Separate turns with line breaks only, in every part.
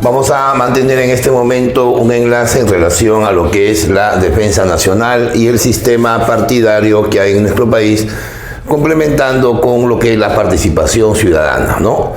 Vamos a mantener en este momento un enlace en relación a lo que es la defensa nacional y el sistema partidario que hay en nuestro país, complementando con lo que es la participación ciudadana, ¿no?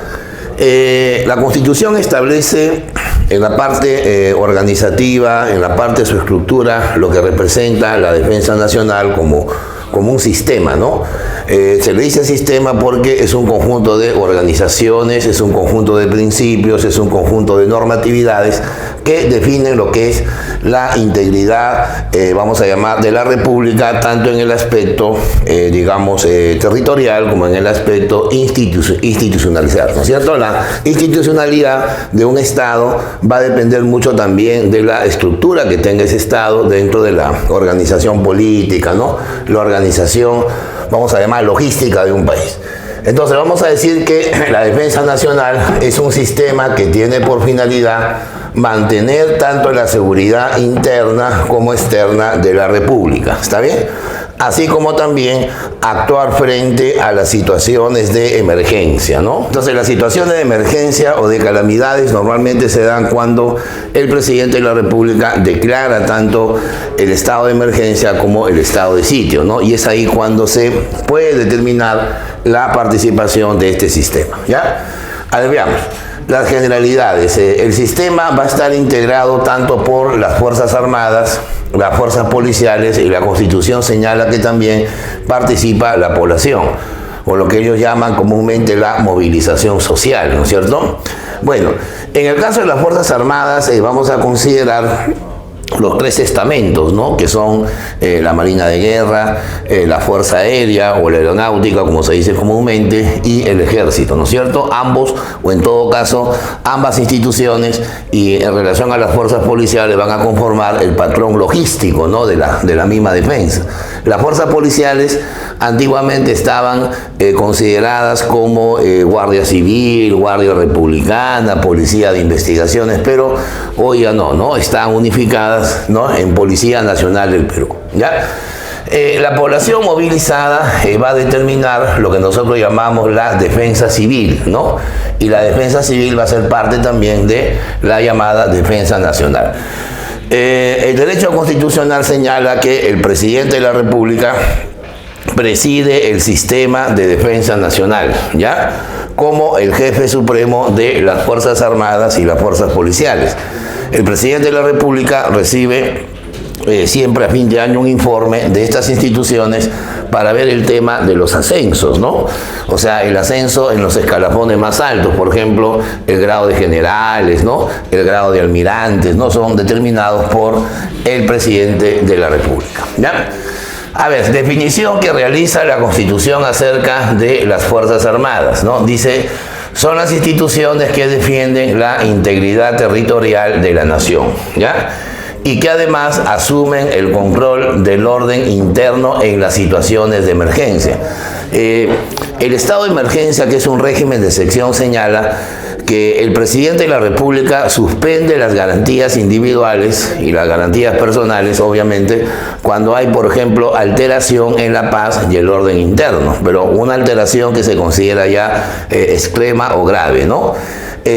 La Constitución establece en la parte organizativa, en la parte de su estructura, lo que representa la defensa nacional como un sistema, ¿no? Se le dice sistema porque es un conjunto de organizaciones, es un conjunto de principios, es un conjunto de normatividades que definen lo que es la integridad, vamos a llamar, de la República, tanto en el aspecto, territorial, como en el aspecto institucionalizado, ¿no es cierto? La institucionalidad de un Estado va a depender mucho también de la estructura que tenga ese Estado dentro de la organización política, ¿no? La organización, vamos a llamar, logística de un país. Entonces vamos a decir que la defensa nacional es un sistema que tiene por finalidad mantener tanto la seguridad interna como externa de la República, ¿está bien? Así como también actuar frente a las situaciones de emergencia, ¿no? Entonces las situaciones de emergencia o de calamidades normalmente se dan cuando el presidente de la República declara tanto el estado de emergencia como el estado de sitio, ¿no? Y es ahí cuando se puede determinar la participación de este sistema, ¿ya? A ver, veamos. Las generalidades. El sistema va a estar integrado tanto por las Fuerzas Armadas, las fuerzas policiales, y la Constitución señala que también participa la población, o lo que ellos llaman comúnmente la movilización social, ¿no es cierto? Bueno, en el caso de las Fuerzas Armadas vamos a considerar los tres estamentos, ¿no? Que son la Marina de Guerra, la Fuerza Aérea o la Aeronáutica, como se dice comúnmente, y el Ejército, ¿no es cierto? Ambos, o en todo caso, ambas instituciones, y en relación a las fuerzas policiales, van a conformar el patrón logístico, ¿no? de la misma defensa. Las fuerzas policiales antiguamente estaban consideradas como Guardia Civil, Guardia Republicana, Policía de Investigaciones, pero hoy ya no, están unificadas, ¿no? En Policía Nacional del Perú, ¿ya? La población movilizada va a determinar lo que nosotros llamamos la defensa civil, ¿no? Y la defensa civil va a ser parte también de la llamada defensa nacional. El derecho constitucional señala que el presidente de la República preside el sistema de defensa nacional, ¿ya? Como el jefe supremo de las Fuerzas Armadas y las Fuerzas Policiales. El presidente de la República recibe siempre a fin de año un informe de estas instituciones para ver el tema de los ascensos, ¿no? O sea, el ascenso en los escalafones más altos, por ejemplo, el grado de generales, ¿no? El grado de almirantes, ¿no? Son determinados por el presidente de la República, ¿ya? A ver, definición que realiza la Constitución acerca de las Fuerzas Armadas, ¿no? Dice, son las instituciones que defienden la integridad territorial de la nación, ¿ya? Y que además asumen el control del orden interno en las situaciones de emergencia. El estado de emergencia, que es un régimen de excepción, señala que el presidente de la República suspende las garantías individuales y las garantías personales, obviamente, cuando hay, por ejemplo, alteración en la paz y el orden interno, pero una alteración que se considera ya extrema o grave, ¿no?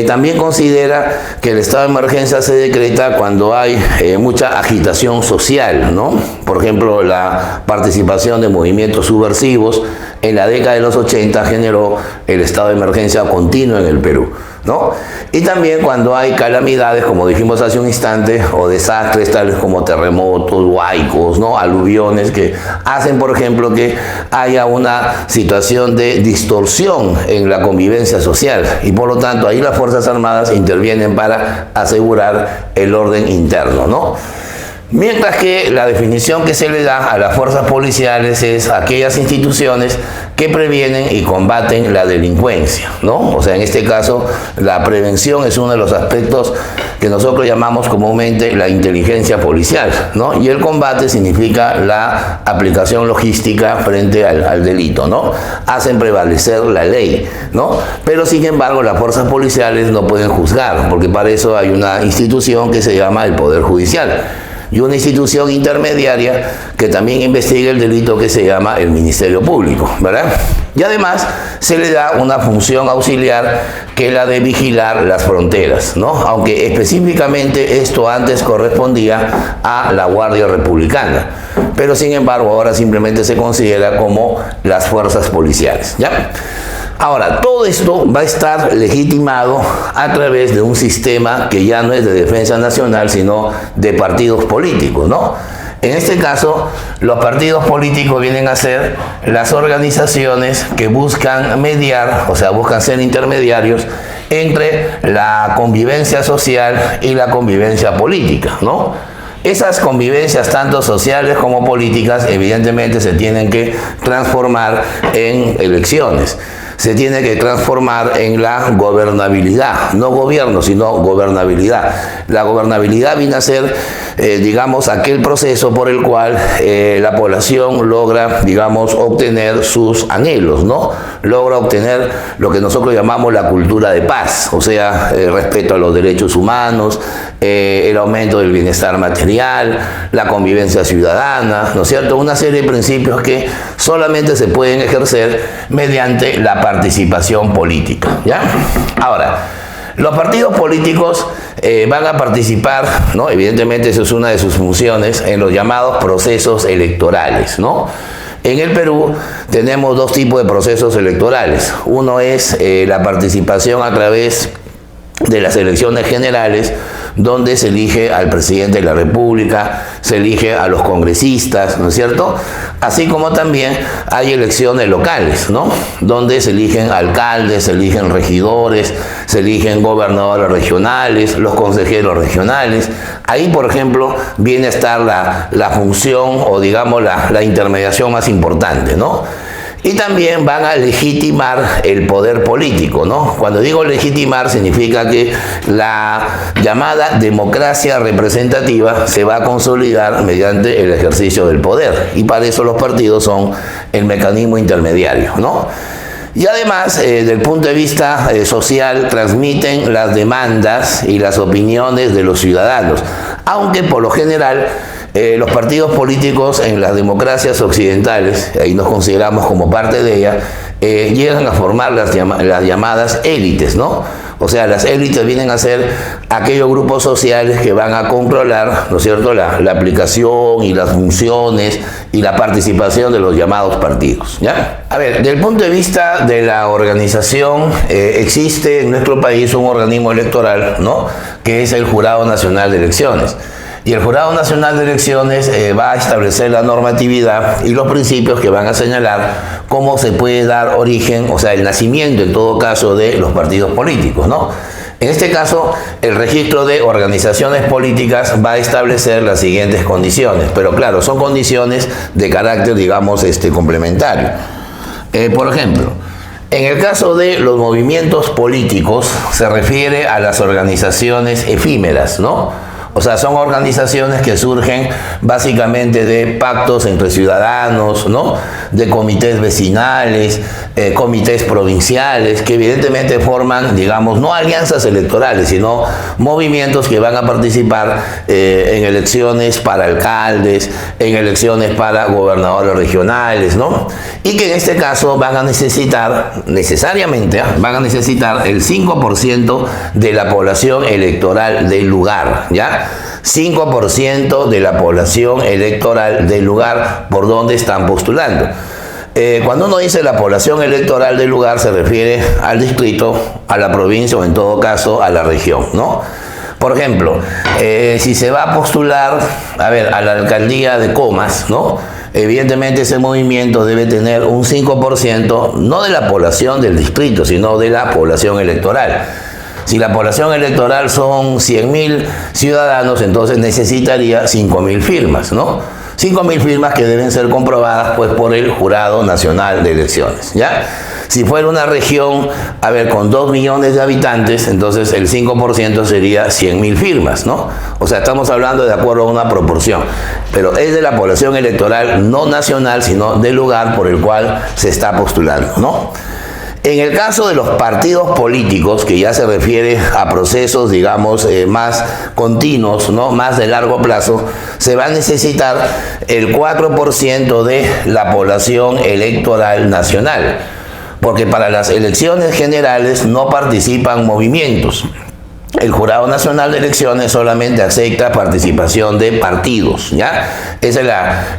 También considera que el estado de emergencia se decreta cuando hay mucha agitación social, ¿no? Por ejemplo, la participación de movimientos subversivos en la década de los 80 generó el estado de emergencia continuo en el Perú, ¿no? Y también cuando hay calamidades, como dijimos hace un instante, o desastres tales como terremotos, huaicos, ¿no? Aluviones, que hacen, por ejemplo, que haya una situación de distorsión en la convivencia social, y por lo tanto ahí las Fuerzas Armadas intervienen para asegurar el orden interno, ¿no? Mientras que la definición que se le da a las fuerzas policiales es aquellas instituciones que previenen y combaten la delincuencia, ¿no? O sea, en este caso, la prevención es uno de los aspectos que nosotros llamamos comúnmente la inteligencia policial, ¿no? Y el combate significa la aplicación logística frente al delito, ¿no? Hacen prevalecer la ley, ¿no? Pero sin embargo, las fuerzas policiales no pueden juzgar, porque para eso hay una institución que se llama el Poder Judicial. y una institución intermediaria que también investigue el delito que se llama el Ministerio Público, ¿verdad? Y además se le da una función auxiliar que es la de vigilar las fronteras, ¿no? Aunque específicamente esto antes correspondía a la Guardia Republicana, pero sin embargo ahora simplemente se considera como las fuerzas policiales, ¿ya? Ahora, todo esto va a estar legitimado a través de un sistema que ya no es de defensa nacional, sino de partidos políticos, ¿no? En este caso, los partidos políticos vienen a ser las organizaciones que buscan mediar, o sea, buscan ser intermediarios entre la convivencia social y la convivencia política, ¿no? Esas convivencias, tanto sociales como políticas, evidentemente se tienen que transformar en elecciones. Se tiene que transformar en la gobernabilidad, no gobierno, sino gobernabilidad. La gobernabilidad viene a ser, digamos, aquel proceso por el cual la población logra, digamos, obtener sus anhelos, ¿no? Logra obtener lo que nosotros llamamos la cultura de paz, o sea, respeto a los derechos humanos, el aumento del bienestar material, la convivencia ciudadana, ¿no es cierto? Una serie de principios que solamente se pueden ejercer mediante la participación política, ¿ya? Ahora, los partidos políticos van a participar, ¿no? Evidentemente eso es una de sus funciones, en los llamados procesos electorales, ¿no? En el Perú tenemos dos tipos de procesos electorales. Uno es la participación a través de las elecciones generales, donde se elige al presidente de la República, se elige a los congresistas, ¿no es cierto? Así como también hay elecciones locales, ¿no? Donde se eligen alcaldes, se eligen regidores, se eligen gobernadores regionales, los consejeros regionales. Ahí, por ejemplo, viene a estar la función o, digamos, la intermediación más importante, ¿no? Y también van a legitimar el poder político, ¿no? Cuando digo legitimar, significa que la llamada democracia representativa se va a consolidar mediante el ejercicio del poder. Y para eso los partidos son el mecanismo intermediario, ¿no? Y además, desde el punto de vista social, transmiten las demandas y las opiniones de los ciudadanos, aunque por lo general los partidos políticos en las democracias occidentales, ahí nos consideramos como parte de ellas, llegan a formar las llamadas élites, ¿no? O sea, las élites vienen a ser aquellos grupos sociales que van a controlar, ¿no es cierto?, la aplicación y las funciones y la participación de los llamados partidos, ¿ya? A ver, desde el punto de vista de la organización, existe en nuestro país un organismo electoral, ¿no?, que es el Jurado Nacional de Elecciones. Y el Jurado Nacional de Elecciones va a establecer la normatividad y los principios que van a señalar cómo se puede dar origen, o sea, el nacimiento en todo caso de los partidos políticos, ¿no? En este caso, el registro de organizaciones políticas va a establecer las siguientes condiciones, pero claro, son condiciones de carácter, digamos, complementario. Por ejemplo, en el caso de los movimientos políticos, se refiere a las organizaciones efímeras, ¿no? O sea, son organizaciones que surgen básicamente de pactos entre ciudadanos, ¿no? De comités vecinales, comités provinciales, que evidentemente forman, digamos, no alianzas electorales, sino movimientos que van a participar en elecciones para alcaldes, en elecciones para gobernadores regionales, ¿no? Y que en este caso van a necesitar, necesariamente, van a necesitar el 5% de la población electoral del lugar, ¿ya? 5% de la población electoral del lugar por donde están postulando. Cuando uno dice la población electoral del lugar, se refiere al distrito, a la provincia o en todo caso a la región, ¿no? Por ejemplo, si se va a postular, a ver, a la alcaldía de Comas, ¿no? Evidentemente ese movimiento debe tener un 5%, no de la población del distrito, sino de la población electoral. Si la población electoral son 100.000 ciudadanos, entonces necesitaría 5.000 firmas, ¿no? 5.000 firmas que deben ser comprobadas pues por el Jurado Nacional de Elecciones, ¿ya? Si fuera una región, a ver, con 2 millones de habitantes, entonces el 5% sería 100.000 firmas, ¿no? O sea, estamos hablando de acuerdo a una proporción, pero es de la población electoral no nacional, sino del lugar por el cual se está postulando, ¿no? En el caso de los partidos políticos, que ya se refiere a procesos, digamos, más continuos, ¿no? Más de largo plazo, se va a necesitar el 4% de la población electoral nacional, porque para las elecciones generales no participan movimientos. El Jurado Nacional de Elecciones solamente acepta participación de partidos, ¿ya? Esa es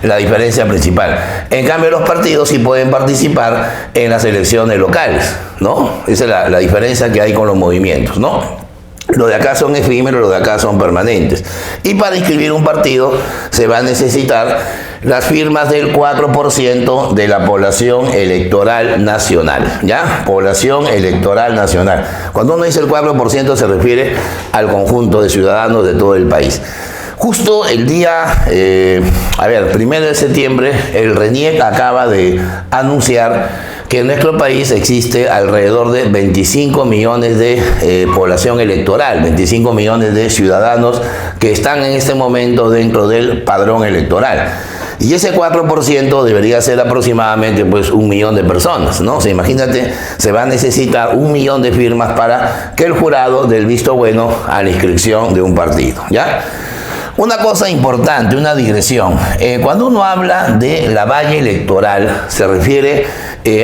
la diferencia principal. En cambio, los partidos sí pueden participar en las elecciones locales, ¿no? Esa es la diferencia que hay con los movimientos, ¿no? Los de acá son efímeros, los de acá son permanentes. Y para inscribir un partido se va a necesitar las firmas del 4% de la población electoral nacional, ¿ya? Población electoral nacional. Cuando uno dice el 4% se refiere al conjunto de ciudadanos de todo el país. Justo el día, 1 de septiembre, el RENIEC acaba de anunciar que en nuestro país existe alrededor de 25 millones de población electoral, 25 millones de ciudadanos que están en este momento dentro del padrón electoral. Y ese 4% debería ser aproximadamente pues 1 millón de personas, ¿no? O sea, imagínate, se va a necesitar 1 millón de firmas para que el jurado dé el visto bueno a la inscripción de un partido, ¿ya? Una cosa importante, una digresión. Cuando uno habla de la valla electoral, se refiere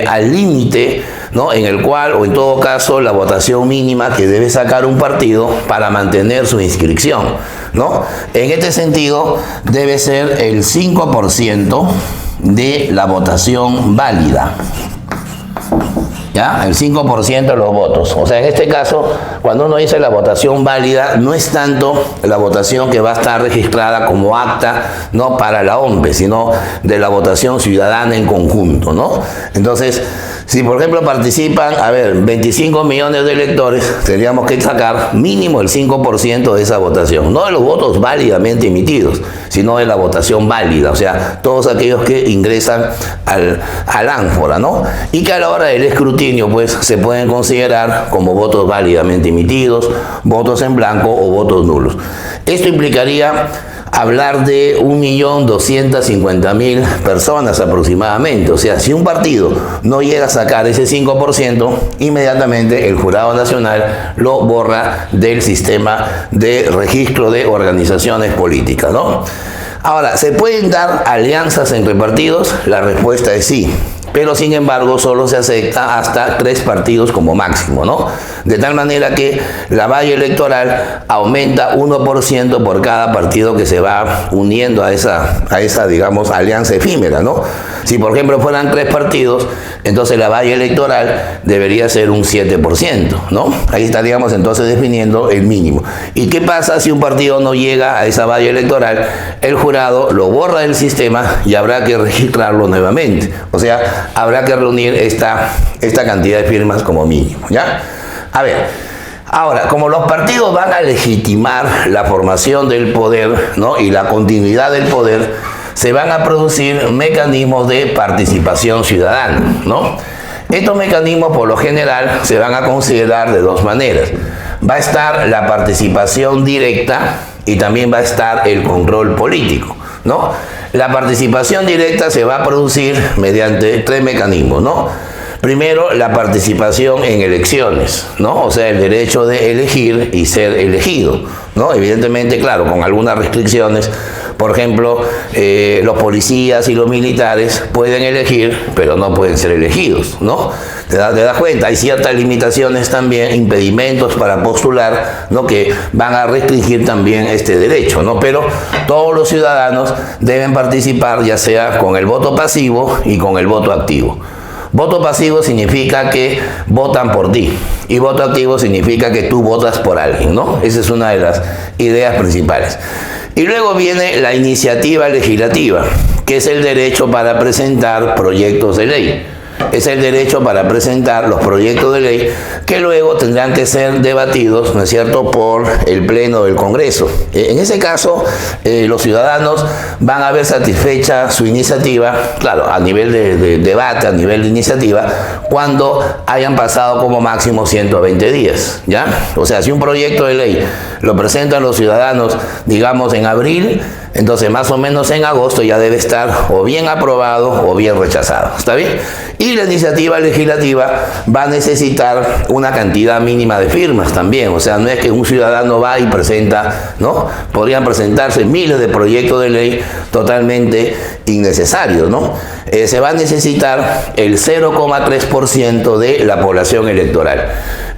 al límite, ¿no? En el cual, o en todo caso, la votación mínima que debe sacar un partido para mantener su inscripción, ¿no? En este sentido, debe ser el 5% de la votación válida. ¿Ya? El 5% de los votos. O sea, en este caso, cuando uno dice la votación válida, no es tanto la votación que va a estar registrada como acta, no para la OMPE, sino de la votación ciudadana en conjunto, ¿no? Entonces, si por ejemplo participan, 25 millones de electores, tendríamos que sacar mínimo el 5% de esa votación. No de los votos válidamente emitidos, sino de la votación válida. O sea, todos aquellos que ingresan al ánfora, ¿no? Y que a la hora del escrutinio, pues, se pueden considerar como votos válidamente emitidos, votos en blanco o votos nulos. Esto implicaría hablar de 1.250.000 personas aproximadamente. O sea, si un partido no llega a sacar ese 5%, inmediatamente el Jurado Nacional lo borra del sistema de registro de organizaciones políticas, ¿no? Ahora, ¿se pueden dar alianzas entre partidos? La respuesta es sí. Pero sin embargo solo se acepta hasta 3 partidos como máximo, ¿no? De tal manera que la valla electoral aumenta 1% por cada partido que se va uniendo a esa digamos, alianza efímera, ¿no? Si por ejemplo fueran 3 partidos, entonces la valla electoral debería ser un 7%, ¿no? Ahí estaríamos entonces definiendo el mínimo. ¿Y qué pasa si un partido no llega a esa valla electoral? El jurado lo borra del sistema y habrá que registrarlo nuevamente. O sea, habrá que reunir esta cantidad de firmas como mínimo, ¿ya? A ver, ahora, como los partidos van a legitimar la formación del poder, ¿no? Y la continuidad del poder, se van a producir mecanismos de participación ciudadana, ¿no? Estos mecanismos, por lo general, se van a considerar de 2 maneras. Va a estar la participación directa y también va a estar el control político, ¿no? La participación directa se va a producir mediante 3 mecanismos, ¿no? Primero, la participación en elecciones, ¿no? O sea, el derecho de elegir y ser elegido, ¿no? Evidentemente, claro, con algunas restricciones. Por ejemplo, los policías y los militares pueden elegir, pero no pueden ser elegidos, ¿no? ¿Te das cuenta? Hay ciertas limitaciones también, impedimentos para postular, ¿no? Que van a restringir también este derecho, ¿no? Pero todos los ciudadanos deben participar, ya sea con el voto pasivo y con el voto activo. Voto pasivo significa que votan por ti y voto activo significa que tú votas por alguien, ¿no? Esa es una de las ideas principales. Y luego viene la iniciativa legislativa, que es el derecho para presentar proyectos de ley. Es el derecho para presentar los proyectos de ley que luego tendrán que ser debatidos, ¿no es cierto?, por el Pleno del Congreso. En ese caso, los ciudadanos van a ver satisfecha su iniciativa, claro, a nivel de debate, a nivel de iniciativa, cuando hayan pasado como máximo 120 días, ¿ya? O sea, si un proyecto de ley lo presentan los ciudadanos, digamos, en abril, entonces más o menos en agosto ya debe estar o bien aprobado o bien rechazado, ¿está bien? Y la iniciativa legislativa va a necesitar una cantidad mínima de firmas también. O sea, no es que un ciudadano va y presenta, ¿no? Podrían presentarse miles de proyectos de ley totalmente innecesarios, ¿no? Se va a necesitar el 0,3% de la población electoral.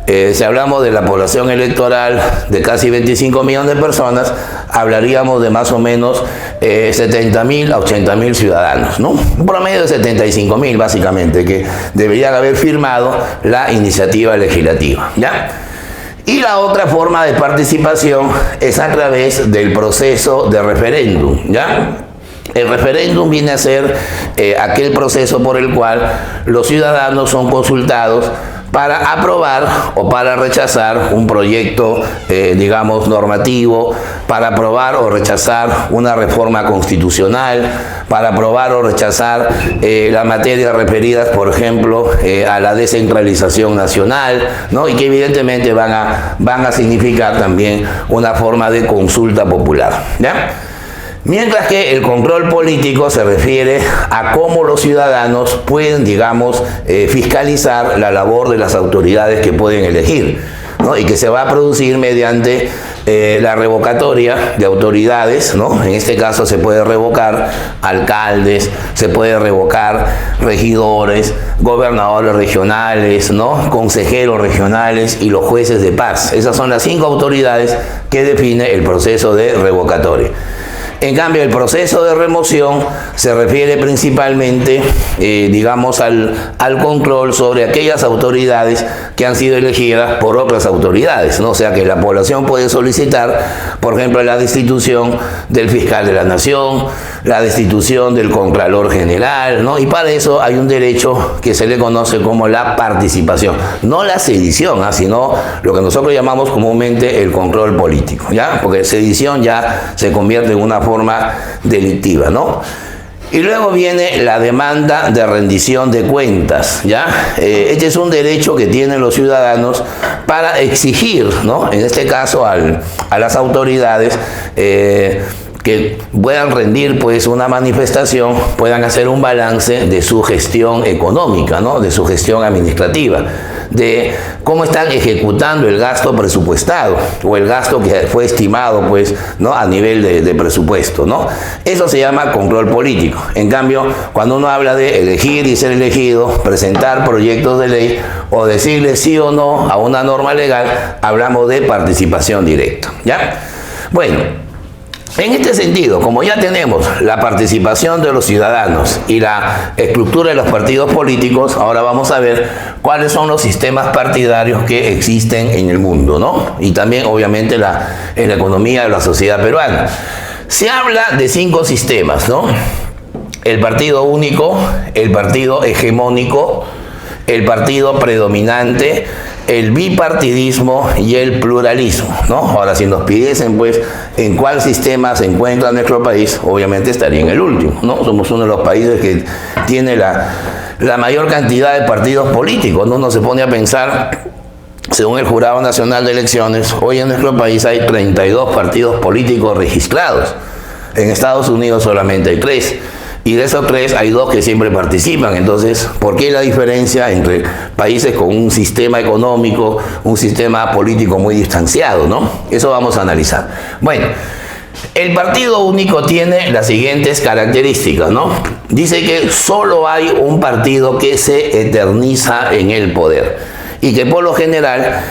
Si hablamos de la población electoral de casi 25 millones de personas, hablaríamos de más o menos 70.000 a 80.000 ciudadanos, ¿no? Un promedio de 75.000 básicamente, que deberían haber firmado la iniciativa legislativa, ¿ya? Y la otra forma de participación es a través del proceso de referéndum, ¿ya? El referéndum viene a ser aquel proceso por el cual los ciudadanos son consultados para aprobar o para rechazar un proyecto, digamos, normativo, para aprobar o rechazar una reforma constitucional, para aprobar o rechazar las materias referidas, por ejemplo, a la descentralización nacional, ¿no? Y que evidentemente van a significar también una forma de consulta popular, ¿ya? Mientras que el control político se refiere a cómo los ciudadanos pueden, digamos, fiscalizar la labor de las autoridades que pueden elegir, ¿no? Y que se va a producir mediante la revocatoria de autoridades, ¿no? En este caso se puede revocar alcaldes, se puede revocar regidores, gobernadores regionales, ¿no? Consejeros regionales y los jueces de paz. Esas son las 5 autoridades que define el proceso de revocatoria. En cambio, el proceso de remoción se refiere principalmente, digamos, al control sobre aquellas autoridades que han sido elegidas por otras autoridades, ¿no? O sea, que la población puede solicitar, por ejemplo, la destitución del fiscal de la nación, la destitución del contralor general, ¿no? Y para eso hay un derecho que se le conoce como la participación. No la sedición, sino lo que nosotros llamamos comúnmente el control político, ¿ya? Porque sedición ya se convierte en una forma delictiva, ¿no? Y luego viene la demanda de rendición de cuentas, ¿ya? Este es un derecho que tienen los ciudadanos para exigir, ¿no? En este caso a las autoridades que puedan rendir pues una manifestación, puedan hacer un balance de su gestión económica, ¿no? De su gestión administrativa, de cómo están ejecutando el gasto presupuestado o el gasto que fue estimado pues, ¿no? A nivel de presupuesto, ¿no? Eso se llama control político. En cambio, cuando uno habla de elegir y ser elegido, presentar proyectos de ley o decirle sí o no a una norma legal, hablamos de participación directa, ¿ya? Bueno, en este sentido, como ya tenemos la participación de los ciudadanos y la estructura de los partidos políticos, ahora vamos a ver cuáles son los sistemas partidarios que existen en el mundo, ¿no? Y también, obviamente, en la economía de la sociedad peruana. Se habla de 5 sistemas, ¿no? El partido único, el partido hegemónico, el partido predominante, el bipartidismo y el pluralismo, ¿no? Ahora, si nos pidiesen, pues, en cuál sistema se encuentra nuestro país, obviamente estaría en el último, ¿no? Somos uno de los países que tiene la mayor cantidad de partidos políticos, ¿no? Uno se pone a pensar, según el Jurado Nacional de Elecciones, hoy en nuestro país hay 32 partidos políticos registrados. En Estados Unidos solamente hay 3. Y de esos 3 hay 2 que siempre participan. Entonces, ¿por qué la diferencia entre países con un sistema económico, un sistema político muy distanciado, ¿no? Eso vamos a analizar. Bueno, el partido único tiene las siguientes características, ¿no? Dice que solo hay un partido que se eterniza en el poder y que por lo general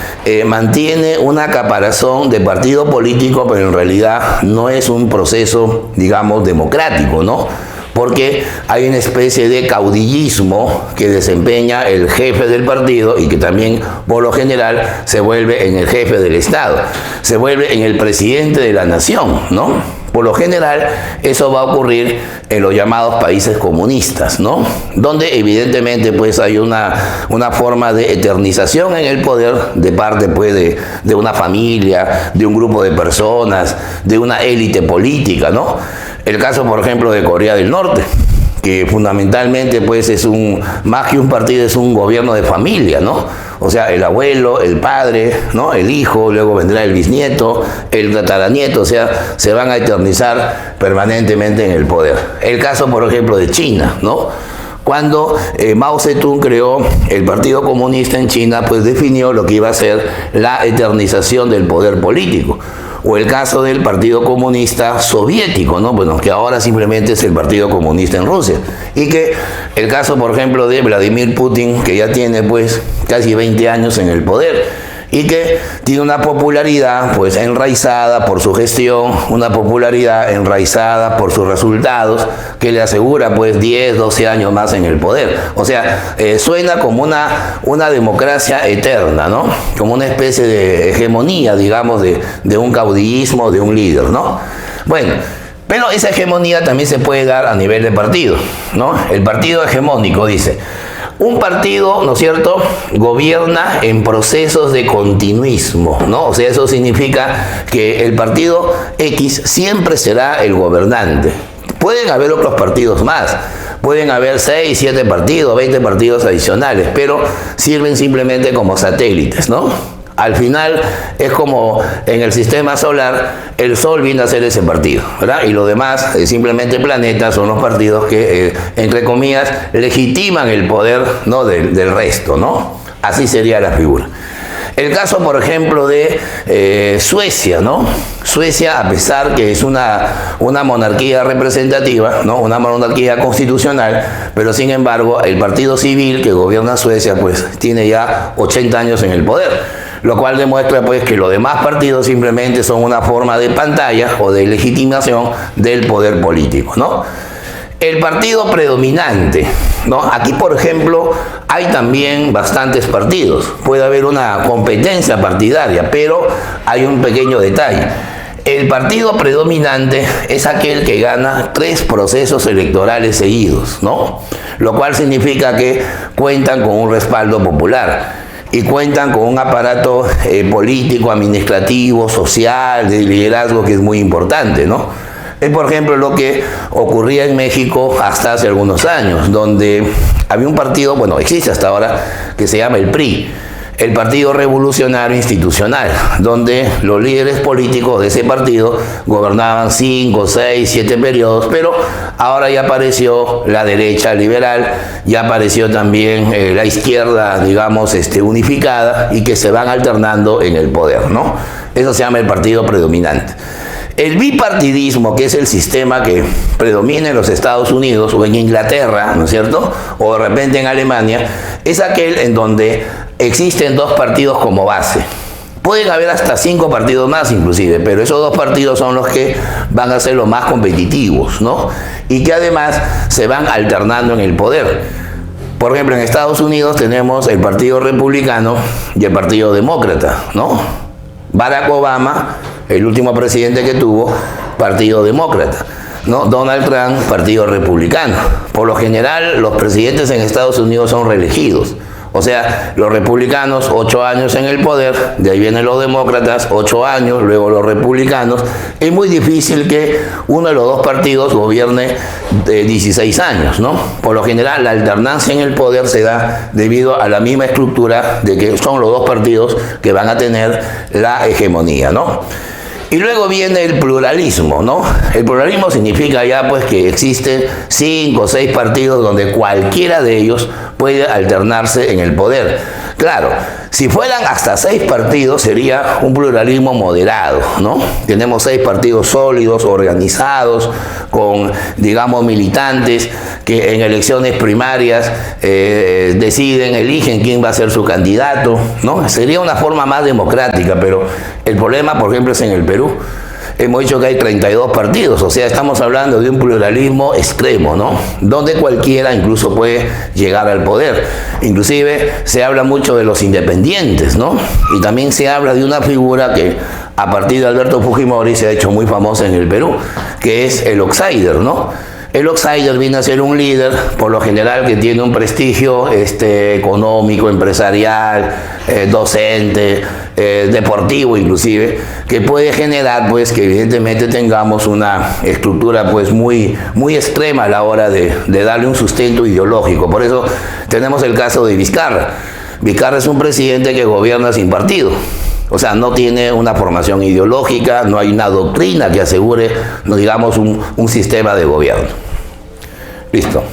mantiene una caparazón de partido político, pero en realidad no es un proceso, digamos, democrático, ¿no? Porque hay una especie de caudillismo que desempeña el jefe del partido y que también, por lo general, se vuelve en el jefe del Estado, se vuelve en el presidente de la nación, ¿no? Por lo general, eso va a ocurrir en los llamados países comunistas, ¿no? Donde evidentemente pues hay una forma de eternización en el poder de parte pues de una familia, de un grupo de personas, de una élite política, ¿no? El caso, por ejemplo, de Corea del Norte, que fundamentalmente pues es más que un partido, es un gobierno de familia, ¿no? O sea, el abuelo, el padre, ¿no? El hijo, luego vendrá el bisnieto, el tataranieto, o sea, se van a eternizar permanentemente en el poder. El caso, por ejemplo, de China, ¿no? Cuando Mao Zedong creó el Partido Comunista en China, pues definió lo que iba a ser la eternización del poder político. O el caso del Partido Comunista Soviético, ¿no? Bueno, que ahora simplemente es el Partido Comunista en Rusia. Y que el caso, por ejemplo, de Vladimir Putin, que ya tiene pues casi 20 años en el poder, y que tiene una popularidad pues enraizada por su gestión, una popularidad enraizada por sus resultados, que le asegura pues 10, 12 años más en el poder. O sea, suena como una democracia eterna, ¿no? Como una especie de hegemonía, digamos, de un caudillismo, de un líder, ¿no? Bueno, pero esa hegemonía también se puede dar a nivel de partido, ¿no? El partido hegemónico dice: un partido, ¿no es cierto?, gobierna en procesos de continuismo, ¿no? O sea, eso significa que el partido X siempre será el gobernante. Pueden haber otros partidos más, pueden haber 6, 7 partidos, 20 partidos adicionales, pero sirven simplemente como satélites, ¿no? Al final es como en el sistema solar, el Sol viene a ser ese partido, ¿verdad? Y los demás, simplemente planetas, son los partidos que, entre comillas, legitiman el poder, ¿no?, del resto, ¿no? Así sería la figura. El caso, por ejemplo, de Suecia, ¿no? Suecia, a pesar que es una monarquía representativa, ¿no?, una monarquía constitucional, pero sin embargo, el partido civil que gobierna Suecia, pues, tiene ya 80 años en el poder. Lo cual demuestra pues que los demás partidos simplemente son una forma de pantalla o de legitimación del poder político, ¿no? El partido predominante, ¿no? Aquí, por ejemplo, hay también bastantes partidos. Puede haber una competencia partidaria, pero hay un pequeño detalle. El partido predominante es aquel que gana 3 procesos electorales seguidos, ¿no? Lo cual significa que cuentan con un respaldo popular y cuentan con un aparato político, administrativo, social, de liderazgo que es muy importante, ¿no? Es, por ejemplo, lo que ocurría en México hasta hace algunos años, donde había un partido, bueno, existe hasta ahora, que se llama el PRI, el Partido Revolucionario Institucional, donde los líderes políticos de ese partido gobernaban 5, 6, 7 periodos, pero ahora ya apareció la derecha liberal, ya apareció también la izquierda, digamos, unificada, y que se van alternando en el poder, ¿no? Eso se llama el partido predominante. El bipartidismo, que es el sistema que predomina en los Estados Unidos o en Inglaterra, ¿no es cierto?, o de repente en Alemania, es aquel en donde existen 2 partidos como base. Pueden haber hasta 5 partidos más inclusive, pero esos 2 partidos son los que van a ser los más competitivos, ¿no? Y que además se van alternando en el poder. Por ejemplo, en Estados Unidos tenemos el Partido Republicano y el Partido Demócrata, ¿no? Barack Obama, el último presidente que tuvo, Partido Demócrata, ¿no? Donald Trump, Partido Republicano. Por lo general, los presidentes en Estados Unidos son reelegidos. O sea, los republicanos, 8 años en el poder, de ahí vienen los demócratas, 8 años, luego los republicanos. Es muy difícil que uno de los 2 partidos gobierne 16 años, ¿no? Por lo general, la alternancia en el poder se da debido a la misma estructura de que son los 2 partidos que van a tener la hegemonía, ¿no? Y luego viene el pluralismo, ¿no? El pluralismo significa ya pues que existen 5 o 6 partidos donde cualquiera de ellos puede alternarse en el poder. Claro, si fueran hasta 6 partidos sería un pluralismo moderado, ¿no? Tenemos 6 partidos sólidos, organizados, con, digamos, militantes que en elecciones primarias eligen quién va a ser su candidato, ¿no? Sería una forma más democrática, pero el problema, por ejemplo, es en el Perú. Hemos dicho que hay 32 partidos, o sea, estamos hablando de un pluralismo extremo, ¿no? Donde cualquiera incluso puede llegar al poder. Inclusive se habla mucho de los independientes, ¿no? Y también se habla de una figura que a partir de Alberto Fujimori se ha hecho muy famosa en el Perú, que es el outsider, ¿no? El outsider viene a ser un líder, por lo general, que tiene un prestigio económico, empresarial, docente, deportivo inclusive, que puede generar pues que evidentemente tengamos una estructura pues muy extrema a la hora de darle un sustento ideológico. Por eso tenemos el caso de Vizcarra. Vizcarra es un presidente que gobierna sin partido. O sea, no tiene una formación ideológica, no hay una doctrina que asegure, no digamos, un sistema de gobierno. Listo.